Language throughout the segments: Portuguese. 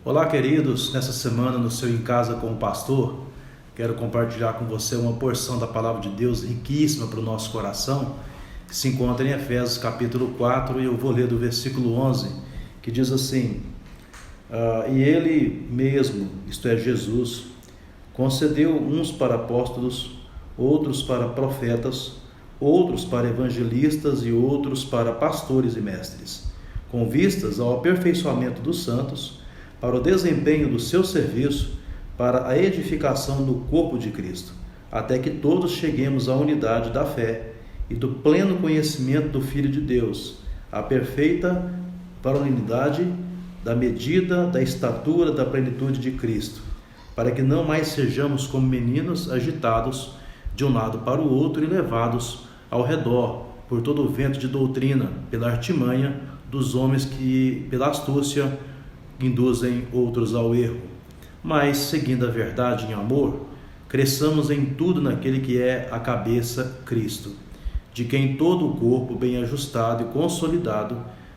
Olá, queridos, nessa semana no seu Em Casa com o Pastor, quero compartilhar com você uma porção da Palavra de Deus riquíssima para o nosso coração, que se encontra em Efésios capítulo 4, e eu vou ler do versículo 11, que diz assim: E Ele mesmo, isto é, Jesus, concedeu uns para apóstolos, outros para profetas, outros para evangelistas e outros para pastores e mestres, com vistas ao aperfeiçoamento dos santos, para o desempenho do seu serviço, para a edificação do corpo de Cristo, até que todos cheguemos à unidade da fé e do pleno conhecimento do Filho de Deus, à perfeita varonilidade da medida da estatura da plenitude de Cristo, para que não mais sejamos como meninos agitados de um lado para o outro e levados ao redor por todo o vento de doutrina, pela artimanha dos homens que, pela astúcia, induzem outros ao erro. Mas, seguindo a verdade em amor, cresçamos em tudo naquele que é a cabeça, Cristo, de quem todo o corpo, bem ajustado e consolidado,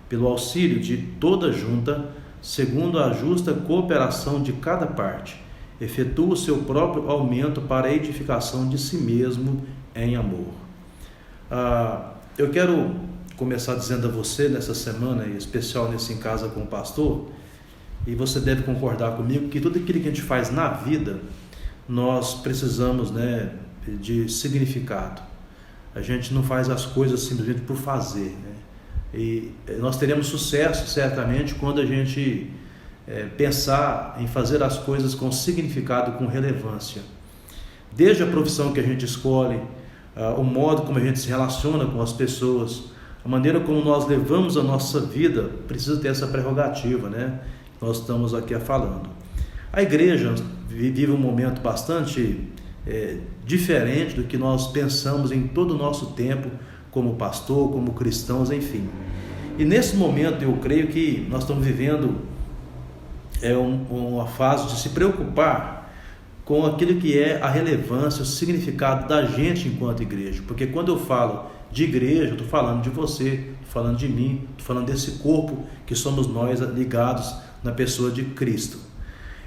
pelo auxílio de toda junta, segundo a justa cooperação de cada parte, efetua o seu próprio aumento para a edificação de si mesmo em amor. Eu quero começar dizendo a você, nessa semana, em especial nesse Em Casa com o Pastor, e você deve concordar comigo que tudo aquilo que a gente faz na vida, nós precisamos, de significado. A gente não faz as coisas simplesmente por fazer, E nós teremos sucesso, certamente, quando a gente pensar em fazer as coisas com significado, com relevância. Desde a profissão que a gente escolhe, o modo como a gente se relaciona com as pessoas, a maneira como nós levamos a nossa vida, precisa ter essa prerrogativa, Nós estamos aqui falando. A igreja vive um momento bastante diferente do que nós pensamos em todo o nosso tempo, como pastor, como cristãos, enfim. E nesse momento eu creio que nós estamos vivendo uma fase de se preocupar com aquilo que é a relevância, o significado da gente enquanto igreja. Porque quando eu falo de igreja, eu estou falando de você, estou falando de mim, estou falando desse corpo que somos nós ligados na pessoa de Cristo.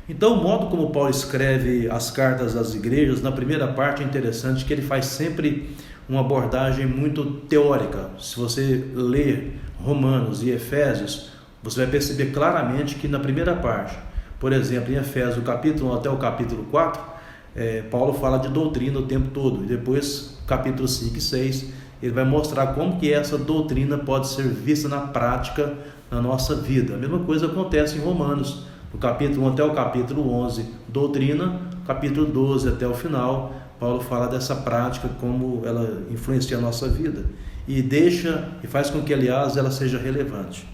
Então, o modo como Paulo escreve as cartas às igrejas, na primeira parte é interessante que ele faz sempre uma abordagem muito teórica. Se você ler Romanos e Efésios, você vai perceber claramente que na primeira parte, por exemplo, em Efésios, do capítulo 1 até o capítulo 4, Paulo fala de doutrina o tempo todo, e depois, capítulo 5 e 6, ele vai mostrar como que essa doutrina pode ser vista na prática na nossa vida. A mesma coisa acontece em Romanos, do capítulo 1 até o capítulo 11, doutrina, capítulo 12 até o final, Paulo fala dessa prática, como ela influencia a nossa vida, e faz com que, aliás, ela seja relevante.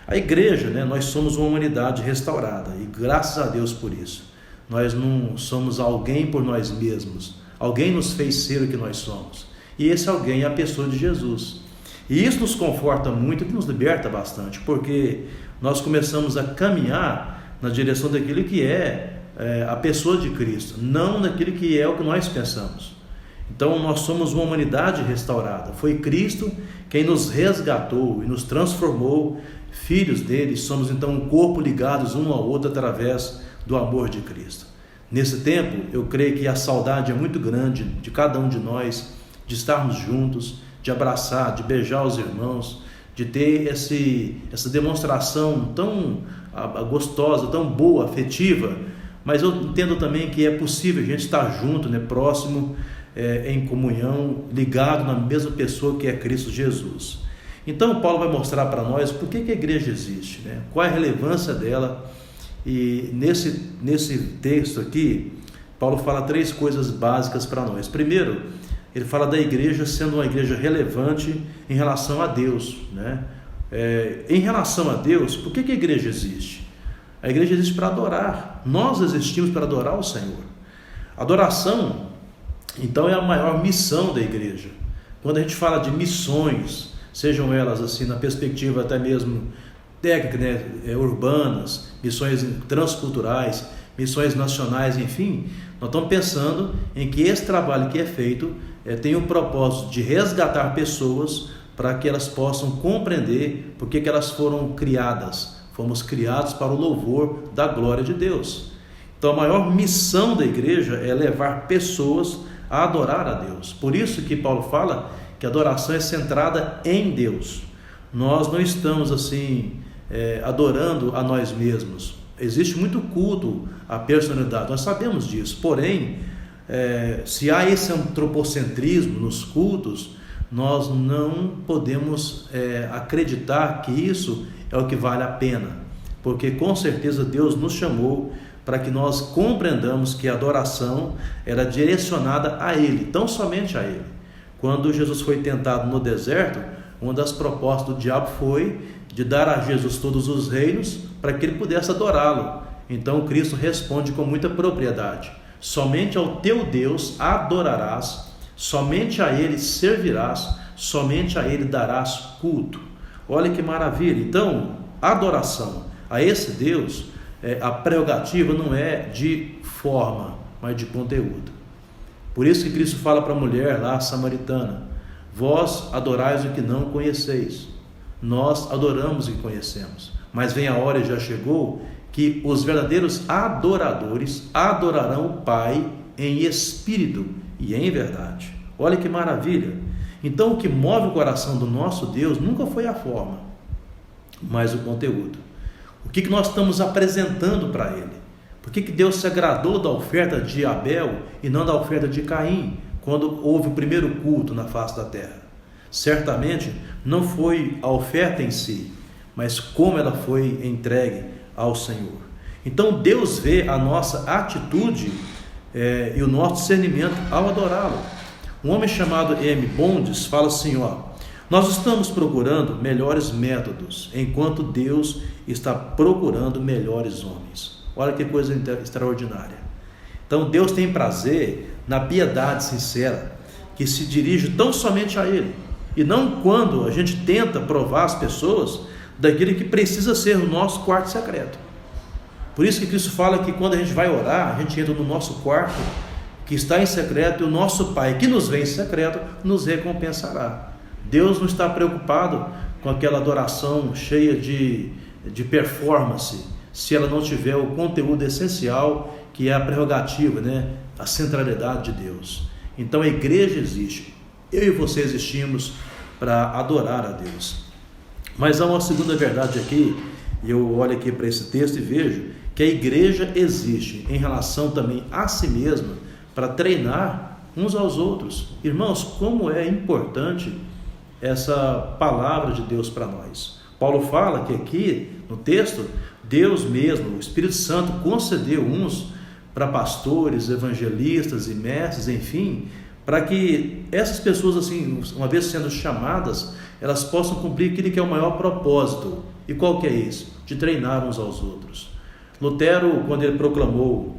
A igreja, nós somos uma humanidade restaurada, e graças a Deus por isso. Nós não somos alguém por nós mesmos, alguém nos fez ser o que nós somos, e esse alguém é a pessoa de Jesus. E isso nos conforta muito e nos liberta bastante, porque nós começamos a caminhar na direção daquilo que é a pessoa de Cristo, não naquilo que é o que nós pensamos. Então nós somos uma humanidade restaurada. Foi Cristo quem nos resgatou e nos transformou filhos dele. Somos então um corpo ligados um ao outro através do amor de Cristo. Nesse tempo, eu creio que a saudade é muito grande de cada um de nós, de estarmos juntos, de abraçar, de beijar os irmãos, de ter essa demonstração tão gostosa, tão boa, afetiva. Mas eu entendo também que é possível a gente estar junto, próximo, em comunhão, ligado na mesma pessoa que é Cristo Jesus. Então Paulo vai mostrar para nós por que a igreja existe, qual é a relevância dela. E nesse texto aqui, Paulo fala 3 coisas básicas para nós. Primeiro, ele fala da igreja sendo uma igreja relevante em relação a Deus, em relação a Deus, por que a igreja existe? A igreja existe para adorar. Nós existimos para adorar o Senhor. Adoração, então, é a maior missão da igreja. Quando a gente fala de missões, sejam elas assim na perspectiva até mesmo técnica, urbanas, missões transculturais, missões nacionais, enfim, nós estamos pensando em que esse trabalho que é feito tem o propósito de resgatar pessoas para que elas possam compreender por que elas foram criadas, Fomos criados para o louvor da glória de Deus. Então a maior missão da igreja é levar pessoas a adorar a Deus. Por isso que Paulo fala que a adoração é centrada em Deus. Nós não estamos assim adorando a nós mesmos. Existe muito culto à personalidade, nós sabemos disso. Porém, se há esse antropocentrismo nos cultos, nós não podemos acreditar que isso é o que vale a pena, porque com certeza Deus nos chamou para que nós compreendamos que a adoração era direcionada a Ele, tão somente a Ele. Quando Jesus foi tentado no deserto, uma das propostas do diabo foi de dar a Jesus todos os reinos para que ele pudesse adorá-lo. Então Cristo responde com muita propriedade: somente ao teu Deus adorarás, somente a Ele servirás, somente a Ele darás culto. Olha que maravilha! Então, adoração a esse Deus, a prerrogativa não é de forma, mas de conteúdo. Por isso que Cristo fala para a mulher lá, samaritana: vós adorais o que não conheceis. Nós adoramos o que conhecemos, mas vem a hora, e já chegou, que os verdadeiros adoradores adorarão o Pai em espírito e em verdade. Olha que maravilha! Então o que move o coração do nosso Deus nunca foi a forma, mas o conteúdo. O que nós estamos apresentando para Ele? Por que Deus se agradou da oferta de Abel e não da oferta de Caim, quando houve o primeiro culto na face da terra? Certamente não foi a oferta em si, mas como ela foi entregue ao Senhor. Então Deus vê a nossa atitude e o nosso discernimento ao adorá-lo. Um homem chamado M. Bondes fala assim: nós estamos procurando melhores métodos, enquanto Deus está procurando melhores homens. Olha que coisa extraordinária. Então Deus tem prazer na piedade sincera, que se dirige tão somente a Ele, e não quando a gente tenta provar as pessoas daquele que precisa ser o nosso quarto secreto. Por isso que Cristo fala que quando a gente vai orar, a gente entra no nosso quarto, que está em secreto, e o nosso Pai, que nos vê em secreto, nos recompensará. Deus não está preocupado com aquela adoração cheia de performance, se ela não tiver o conteúdo essencial, que é a prerrogativa, a centralidade de Deus. Então a igreja existe, eu e você existimos para adorar a Deus. Mas há uma segunda verdade aqui, e eu olho aqui para esse texto e vejo que a igreja existe em relação também a si mesma, para treinar uns aos outros. Irmãos, como é importante essa palavra de Deus para nós. Paulo fala que aqui no texto, Deus mesmo, o Espírito Santo, concedeu uns para pastores, evangelistas e mestres, enfim, para que essas pessoas, assim, uma vez sendo chamadas, elas possam cumprir aquilo que é o maior propósito. E qual que é isso? De treinar uns aos outros. Lutero, quando ele proclamou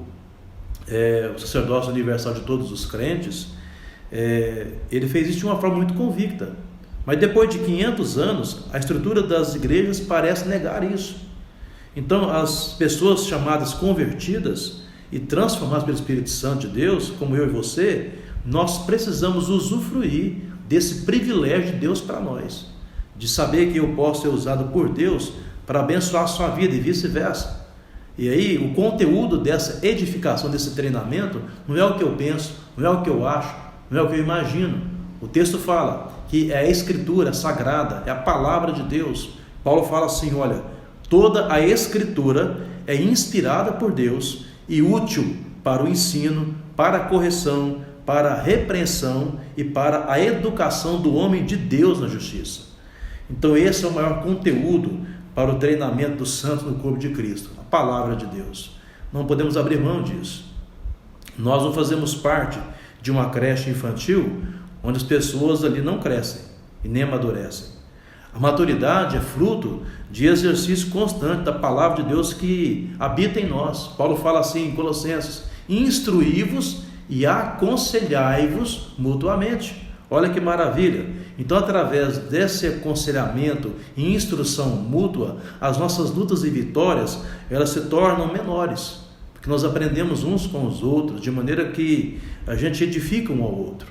o sacerdócio universal de todos os crentes, ele fez isso de uma forma muito convicta. Mas depois de 500 anos, a estrutura das igrejas parece negar isso. Então, as pessoas chamadas convertidas e transformadas pelo Espírito Santo de Deus, como eu e você, nós precisamos usufruir desse privilégio de Deus para nós, de saber que eu posso ser usado por Deus para abençoar a sua vida e vice-versa. E aí, o conteúdo dessa edificação, desse treinamento, não é o que eu penso, não é o que eu acho, não é o que eu imagino. O texto fala que é a Escritura sagrada, é a palavra de Deus. Paulo fala assim: olha, toda a Escritura é inspirada por Deus e útil para o ensino, para a correção, para a repreensão e para a educação do homem de Deus na justiça. Então esse é o maior conteúdo para o treinamento dos santos no corpo de Cristo, a palavra de Deus. Não podemos abrir mão disso. Nós não fazemos parte de uma creche infantil onde as pessoas ali não crescem e nem amadurecem. A maturidade é fruto de exercício constante da palavra de Deus que habita em nós. Paulo fala assim em Colossenses: instruí-vos e aconselhai-vos mutuamente. Olha que maravilha! Então, através desse aconselhamento e instrução mútua, as nossas lutas e vitórias, elas se tornam menores, porque nós aprendemos uns com os outros, de maneira que a gente edifica um ao outro.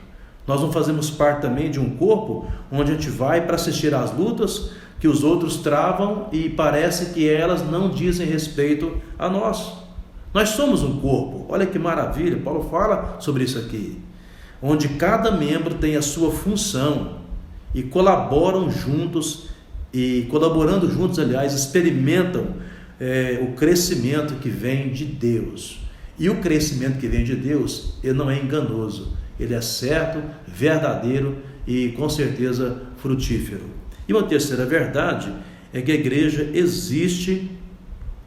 Nós não fazemos parte também de um corpo onde a gente vai para assistir às lutas, que os outros travam e parece que elas não dizem respeito a nós. Nós somos um corpo, olha que maravilha, Paulo fala sobre isso aqui, onde cada membro tem a sua função e colaborando juntos, aliás, experimentam o crescimento que vem de Deus. E o crescimento que vem de Deus, ele não é enganoso, ele é certo, verdadeiro e com certeza frutífero. E uma terceira verdade é que a igreja existe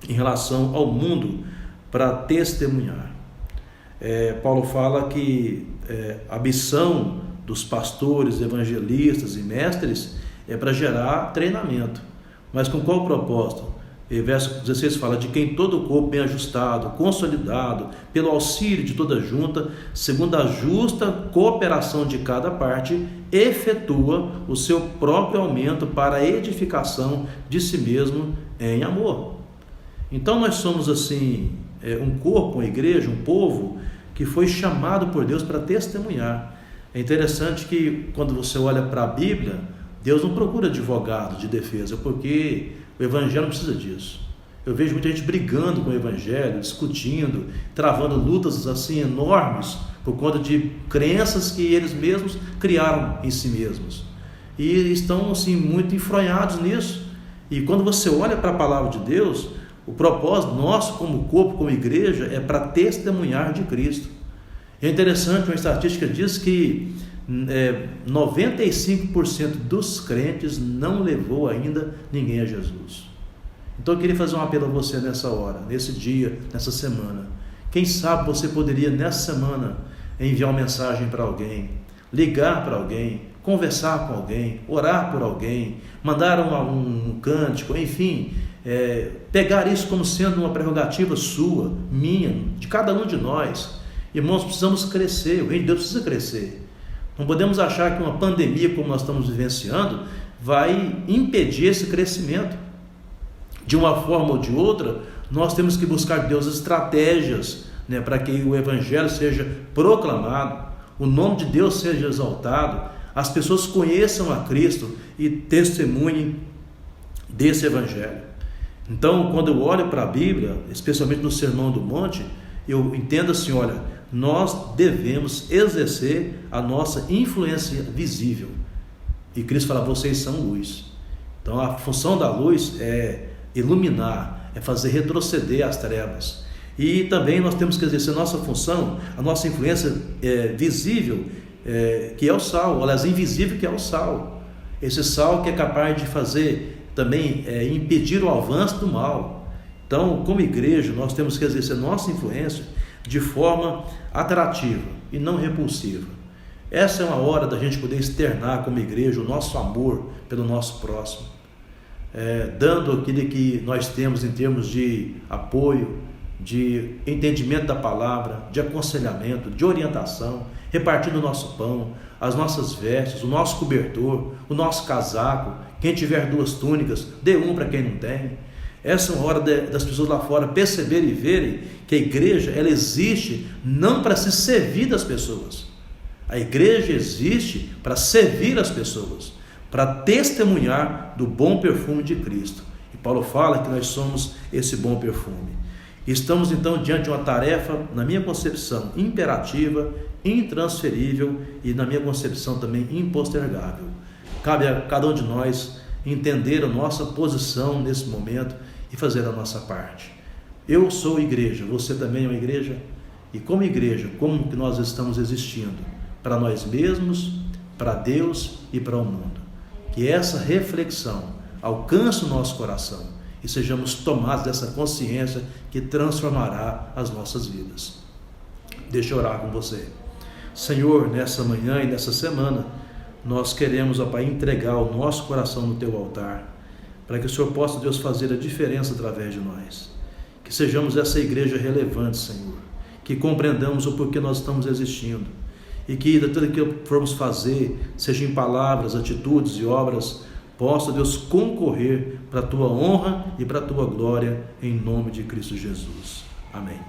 em relação ao mundo para testemunhar. Paulo fala que a missão dos pastores, evangelistas e mestres é para gerar treinamento. Mas com qual propósito? Verso 16 fala: de quem todo o corpo bem ajustado, consolidado, pelo auxílio de toda junta, segundo a justa cooperação de cada parte, efetua o seu próprio aumento para a edificação de si mesmo em amor. Então nós somos assim, um corpo, uma igreja, um povo que foi chamado por Deus para testemunhar. É interessante que quando você olha para a Bíblia, Deus não procura advogado de defesa, porque o Evangelho não precisa disso. Eu vejo muita gente brigando com o Evangelho, discutindo, travando lutas assim enormes por conta de crenças que eles mesmos criaram em si mesmos. E estão assim muito enfronhados nisso. E quando você olha para a palavra de Deus, o propósito nosso como corpo, como igreja, é para testemunhar de Cristo. É interessante, uma estatística diz que 95% dos crentes não levou ainda ninguém a Jesus. Então eu queria fazer um apelo a você nessa hora, nesse dia, nessa semana. Quem sabe você poderia nessa semana enviar uma mensagem para alguém, ligar para alguém, conversar com alguém, orar por alguém, mandar um cântico, enfim, pegar isso como sendo uma prerrogativa sua, minha, de cada um de nós. Irmãos, precisamos crescer, o reino de Deus precisa crescer. Não podemos achar que uma pandemia como nós estamos vivenciando vai impedir esse crescimento. De uma forma ou de outra, nós temos que buscar de Deus estratégias, para que o Evangelho seja proclamado, o nome de Deus seja exaltado, as pessoas conheçam a Cristo e testemunhem desse Evangelho. Então, quando eu olho para a Bíblia, especialmente no Sermão do Monte, eu entendo assim, olha, nós devemos exercer a nossa influência visível. E Cristo fala: vocês são luz. Então a função da luz é iluminar, é fazer retroceder as trevas. E também nós temos que exercer a nossa função, a nossa influência visível, que é o sal, aliás, invisível, que é o sal. Esse sal que é capaz de fazer também impedir o avanço do mal. Então, como igreja, nós temos que exercer nossa influência de forma atrativa e não repulsiva. Essa é uma hora da gente poder externar como igreja o nosso amor pelo nosso próximo, dando aquilo que nós temos em termos de apoio, de entendimento da palavra, de aconselhamento, de orientação, repartindo o nosso pão, as nossas vestes, o nosso cobertor, o nosso casaco. Quem tiver 2 túnicas, dê um para quem não tem. Essa é uma hora das pessoas lá fora perceberem e verem que a igreja, ela existe não para se servir das pessoas. A igreja existe para servir as pessoas, para testemunhar do bom perfume de Cristo. E Paulo fala que nós somos esse bom perfume. Estamos então diante de uma tarefa, na minha concepção, imperativa, intransferível e na minha concepção também impostergável. Cabe a cada um de nós entender a nossa posição nesse momento e fazer a nossa parte. Eu sou igreja, você também é uma igreja, e como igreja, como que nós estamos existindo? Para nós mesmos, para Deus e para o mundo. Que essa reflexão alcance o nosso coração e sejamos tomados dessa consciência que transformará as nossas vidas. Deixa eu orar com você. Senhor, nessa manhã e nessa semana, nós queremos, ó Pai, entregar o nosso coração no Teu altar, para que o Senhor possa, Deus, fazer a diferença através de nós. Que sejamos essa igreja relevante, Senhor, que compreendamos o porquê nós estamos existindo, e que tudo aquilo que formos fazer, seja em palavras, atitudes e obras, possa, Deus, concorrer para a Tua honra e para a Tua glória, em nome de Cristo Jesus. Amém.